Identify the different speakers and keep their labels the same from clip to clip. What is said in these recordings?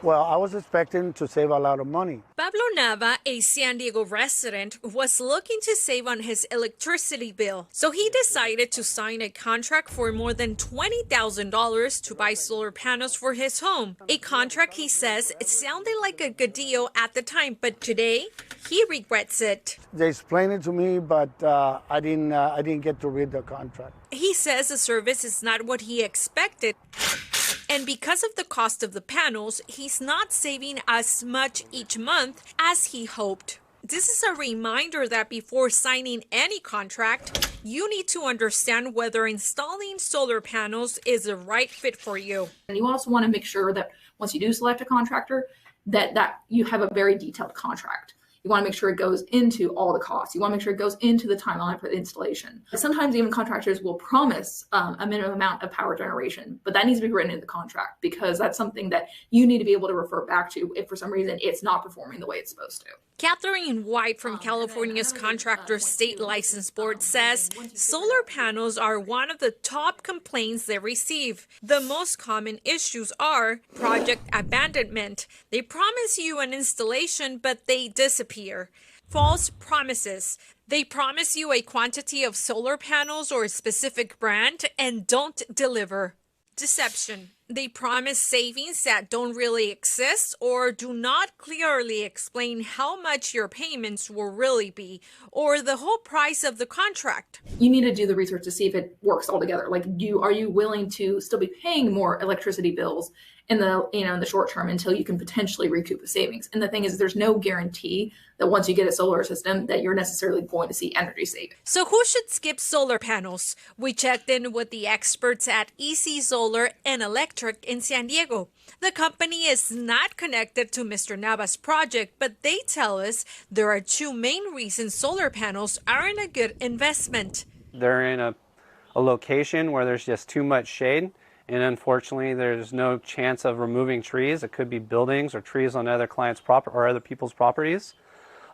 Speaker 1: Well, I was expecting to save a lot of money.
Speaker 2: Pablo Nava, a San Diego resident, was looking to save on his electricity bill, so he decided to sign a contract for more than $20,000 to buy solar panels for his home. A contract, he says, it sounded like a good deal at the time, but today he regrets it.
Speaker 1: They explained it to me, but I didn't get to read the contract.
Speaker 2: He says the service is not what he expected. And because of the cost of the panels, he's not saving as much each month as he hoped. This is a reminder that before signing any contract, you need to understand whether installing solar panels is the right fit for you.
Speaker 3: And you also want to make sure that once you do select a contractor, that you have a very detailed contract. You want to make sure it goes into all the costs. You want to make sure it goes into the timeline for the installation. Sometimes even contractors will promise a minimum amount of power generation, but that needs to be written into the contract because that's something that you need to be able to refer back to if for some reason it's not performing the way it's supposed to.
Speaker 2: Catherine White from California's Contractor State License Board says solar panels are one of the top complaints they receive. The most common issues are project abandonment. They promise you an installation, but they disappear. False promises. They promise you a quantity of solar panels or a specific brand and don't deliver. Deception. They promise savings that don't really exist or do not clearly explain how much your payments will really be or the whole price of the contract.
Speaker 3: You need to do the research to see if it works altogether. Like, are you willing to still be paying more electricity bills in the short term until you can potentially recoup the savings? And the thing is, there's no guarantee that once you get a solar system that you're necessarily going to see energy savings.
Speaker 2: So who should skip solar panels? We checked in with the experts at EC Solar and Electric in San Diego. The company is not connected to Mr. Nava's project, but they tell us there are two main reasons solar panels aren't a good investment.
Speaker 4: They're in a location where there's just too much shade. And unfortunately, there's no chance of removing trees. It could be buildings or trees on other clients' property or other people's properties.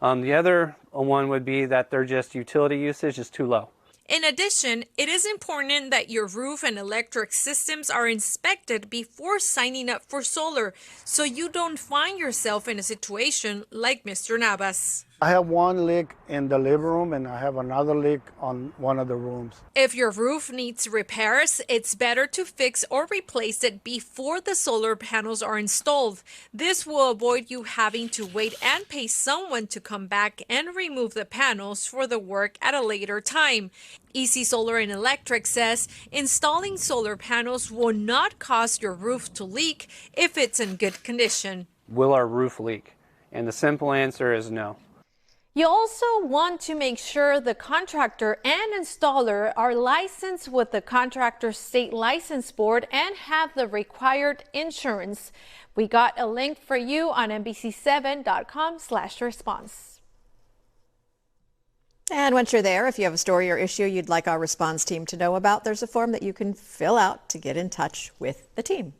Speaker 4: The other one would be that their just utility usage is too low.
Speaker 2: In addition, it is important that your roof and electric systems are inspected before signing up for solar, so you don't find yourself in a situation like Mr. Navas.
Speaker 1: I have one leak in the living room and I have another leak on one of the rooms.
Speaker 2: If your roof needs repairs, it's better to fix or replace it before the solar panels are installed. This will avoid you having to wait and pay someone to come back and remove the panels for the work at a later time. EC Solar and Electric says installing solar panels will not cause your roof to leak if it's in good condition.
Speaker 4: Will our roof leak? And the simple answer is no.
Speaker 2: You also want to make sure the contractor and installer are licensed with the Contractor State License Board and have the required insurance. We got a link for you on NBC7.com/response.
Speaker 5: And once you're there, if you have a story or issue you'd like our response team to know about, there's a form that you can fill out to get in touch with the team.